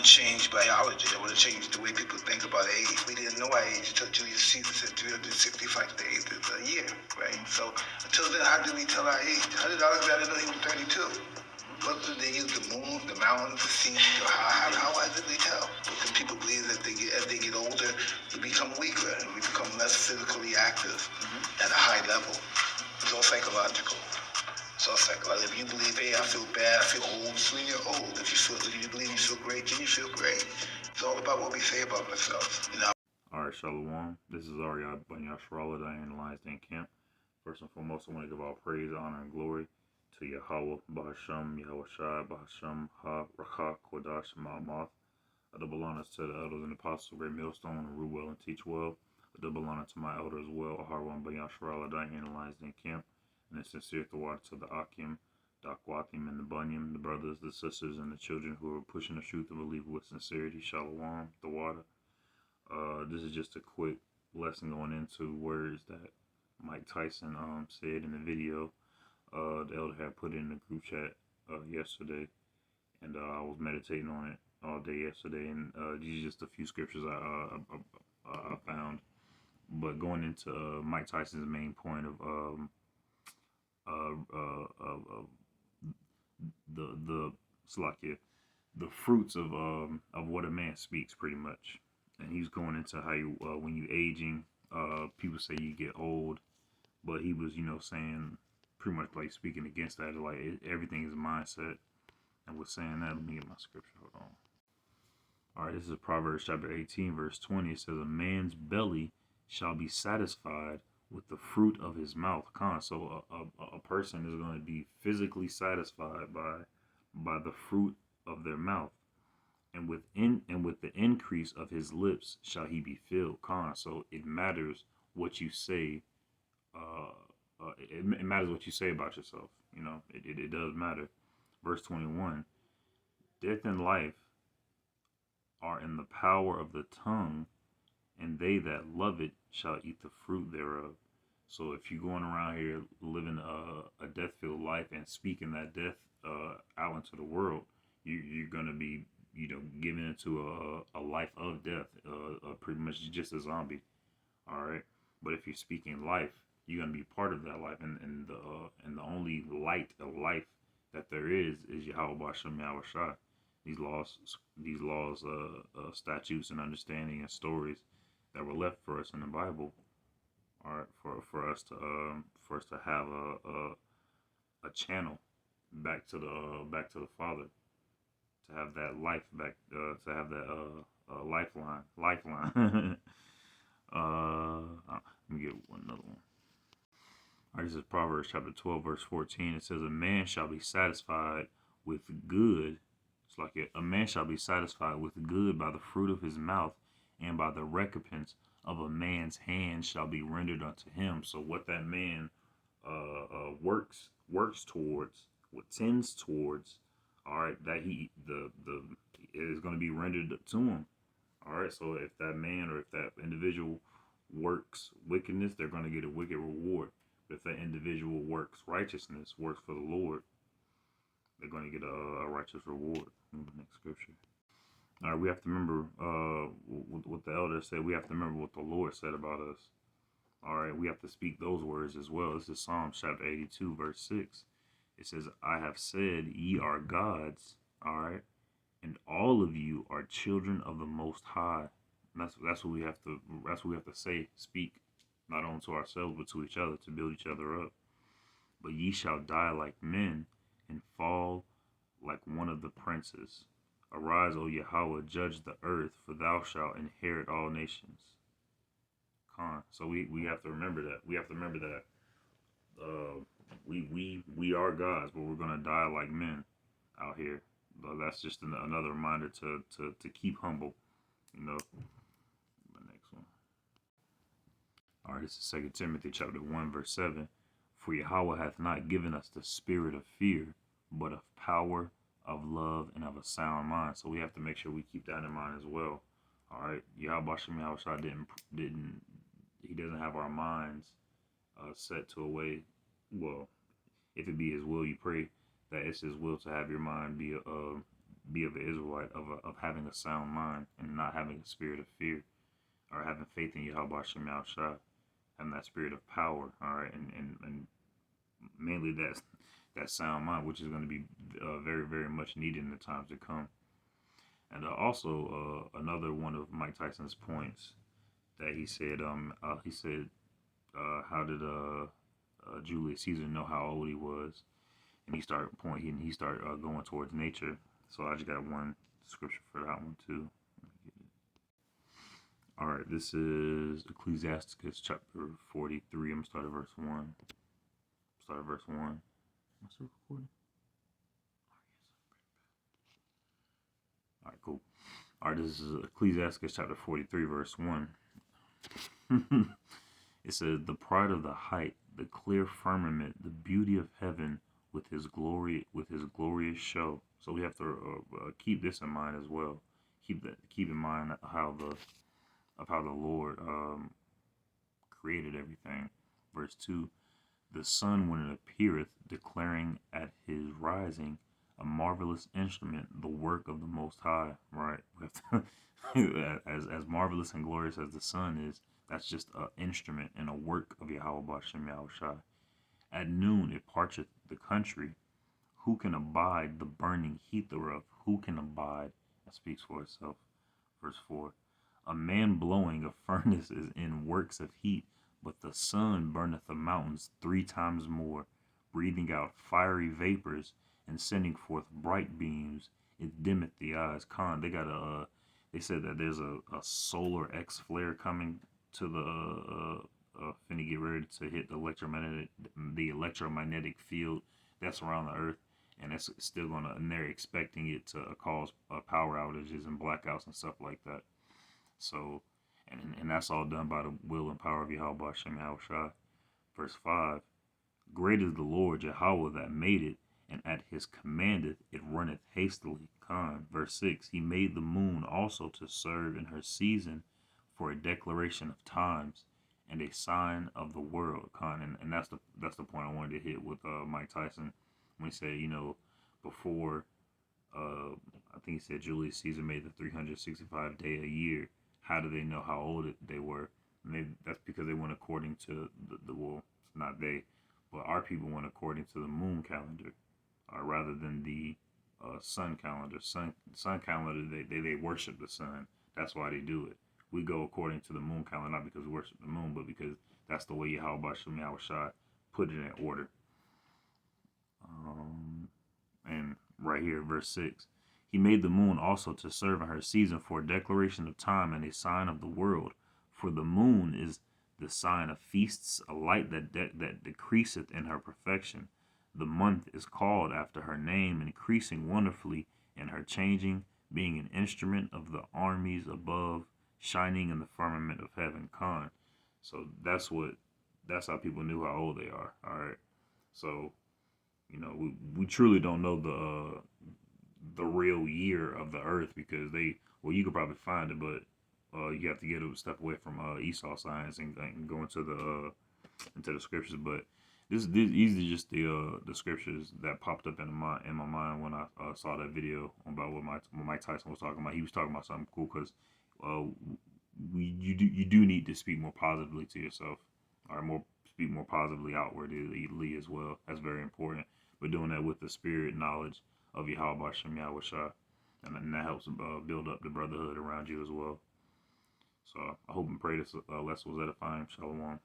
to change biology. They want to change the way people think about age. We didn't know our age until Julius Caesar said 365 days is a year, right? So until then, how did we tell our age? How did Alexander know he was 32? What did they use? The moon, the mountains, the sea? How did they tell? Because people believe that as they get older, we become weaker and we become less physically active at a high level. It's all psychological. So it's like, if you believe, hey, I feel bad, I feel old, so when you're old. If you believe you feel great, then you feel great. It's all about what we say about ourselves. Alright, Shalom. This is Yahawashi that analyzed in camp. First and foremost, I want to give all praise, honor, and glory to Yahawah, Bahasham, Yahawashi, Bahasham, Ha, Rakha, Kodash, Ma'amath. A double honor to the elders and apostles, Great Millstone, and rule well and teach well. A double honor to my elders as well, Aharwan Bayasharala, that analyzed in camp. And a sincere thought to the Akim, Dakwatim, and the Bunyam, the brothers, the sisters, and the children who are pushing the truth of belief with sincerity. Shalom, the water. This is just a quick lesson going into words that Mike Tyson said in the video. The elder had put it in the group chat yesterday, and I was meditating on it all day yesterday. And these are just a few scriptures I found. But going into Mike Tyson's main point of the Slakia, the fruits of what a man speaks, pretty much. And he's going into how you when you aging, people say you get old, but he was saying pretty much like speaking against that, like everything is a mindset. And was saying that. Let me get my scripture. Hold on. All right, this is Proverbs chapter 18, verse 20. It says, "A man's belly shall be satisfied with the fruit of his mouth." So a person is going to be physically satisfied by the fruit of their mouth, and with the increase of his lips shall he be filled. So it matters what you say. It matters what you say about yourself. It does matter. Verse 21: "Death and life are in the power of the tongue, and they that love it shall eat the fruit thereof." So if you're going around here living a death-filled life and speaking that death out into the world, you're going to be, given into a life of death, pretty much just a zombie. All right. But if you're speaking life, you're going to be part of that life, and the only light of life that there is Yahawah Shem Yahawashi. These laws, statutes, and understanding and stories that were left for us in the Bible, all right, for us to have a channel back to the Father, to have that life back, to have that lifeline. Let me get another one. All right, this is Proverbs chapter 12, verse 14. It says, "A man shall be satisfied with good." It's like a man shall be satisfied with good by the fruit of his mouth, and by the recompense of a man's hand shall be rendered unto him. So what that man works towards, what tends towards, all right, that he the is going to be rendered to him. All right, so if that man or if that individual works wickedness, they're going to get a wicked reward. But if that individual works righteousness, works for the Lord, they're going to get a righteous reward. In the next scripture. All right, we have to remember what the elder said. We have to remember what the Lord said about us. All right, we have to speak those words as well. This is Psalm chapter 82, verse 6. It says, "I have said, ye are gods," all right, "and all of you are children of the Most High." And that's what we have to say, speak, not only to ourselves but to each other, to build each other up. "But ye shall die like men, and fall like one of the princes. Arise, O Yahawah, judge the earth, for thou shalt inherit all nations." So we have to remember that. We have to remember that we are gods, but we're gonna die like men out here. That's just another reminder to keep humble. The next one. All right, this is 2 Timothy chapter 1, verse 7. "For Yahawah hath not given us the spirit of fear, but of power, of love, and of a sound mind." So we have to make sure we keep that in mind as well. All right, Yahawashi didn't he doesn't have our minds set to a way. Well, if it be His will, you pray that it's His will to have your mind be of an Israelite of having a sound mind and not having a spirit of fear, or having faith in Yahawah Shem Yahawashi, having that spirit of power, all right, and mainly that sound mind, which is going to be very, very much needed in the times to come. And also another one of Mike Tyson's points that he said, how did Julius Caesar know how old he was? And he started going towards nature. So I just got one scripture for that one too. All right, this is Ecclesiasticus chapter 43. I'm gonna start at verse 1. Start at verse 1. Am I still recording? All right, cool. All right, this is Ecclesiasticus chapter 43, verse 1. It says, "The pride of the height, the clear firmament, the beauty of heaven, with his glorious show." So we have to keep this in mind as well. Keep in mind how the Lord created everything. Verse 2: "The sun, when it appeareth, declaring at his rising, a marvelous instrument, the work of the Most High." Right? as marvelous and glorious as the sun is, that's just an instrument and a work of Yahawashi Shem Yahawashi. "At noon it parcheth the country. Who can abide the burning heat thereof? Who can abide?" That speaks for itself. Verse 4: "A man blowing a furnace is in works of heat, but the sun burneth the mountains 3 times more, breathing out fiery vapors and sending forth bright beams. It dimmeth the eyes." They said that there's a solar X flare coming to the finna get ready to hit the electromagnetic field that's around the Earth, and it's still gonna. And they're expecting it to cause power outages and blackouts and stuff like that. So, and that's all done by the will and power of Yahawashi Shem Yahawashi. Verse 5: "Great is the Lord Yahawah that made it, and at his commandeth it runneth hastily." Con. Verse 6: "He made the moon also to serve in her season, for a declaration of times, and a sign of the world." Con. And that's the point I wanted to hit with Mike Tyson when he said, before I think he said Julius Caesar made the 365 day a year. How do they know how old they were? And that's because they went according to the well, not they, but our people went according to the moon calendar, rather than the sun calendar. Sun calendar, they worship the sun. That's why they do it. We go according to the moon calendar, not because we worship the moon, but because that's the way Yahawashi Shem Yahawashi put it in order. And right here, verse 6: "He made the moon also to serve in her season, for a declaration of time and a sign of the world. For the moon is the sign of feasts, a light that decreaseth in her perfection. The month is called after her name, increasing wonderfully in her changing, being an instrument of the armies above, shining in the firmament of heaven." Con. So that's how people knew how old they are. All right. So we truly don't know the real year of the Earth, because you could probably find it, but you have to get a step away from Esau science and go into the scriptures. But these are just the scriptures that popped up in my mind when I saw that video about what Mike Tyson was talking about. He was talking about something cool, because you do need to speak more positively to yourself, or speak more positively outwardly as well. That's very important. But doing that with the spirit knowledge of Yahawashi Shem Yahawashi, and that helps build up the brotherhood around you as well. So I hope and pray this lesson was edifying. Shalom.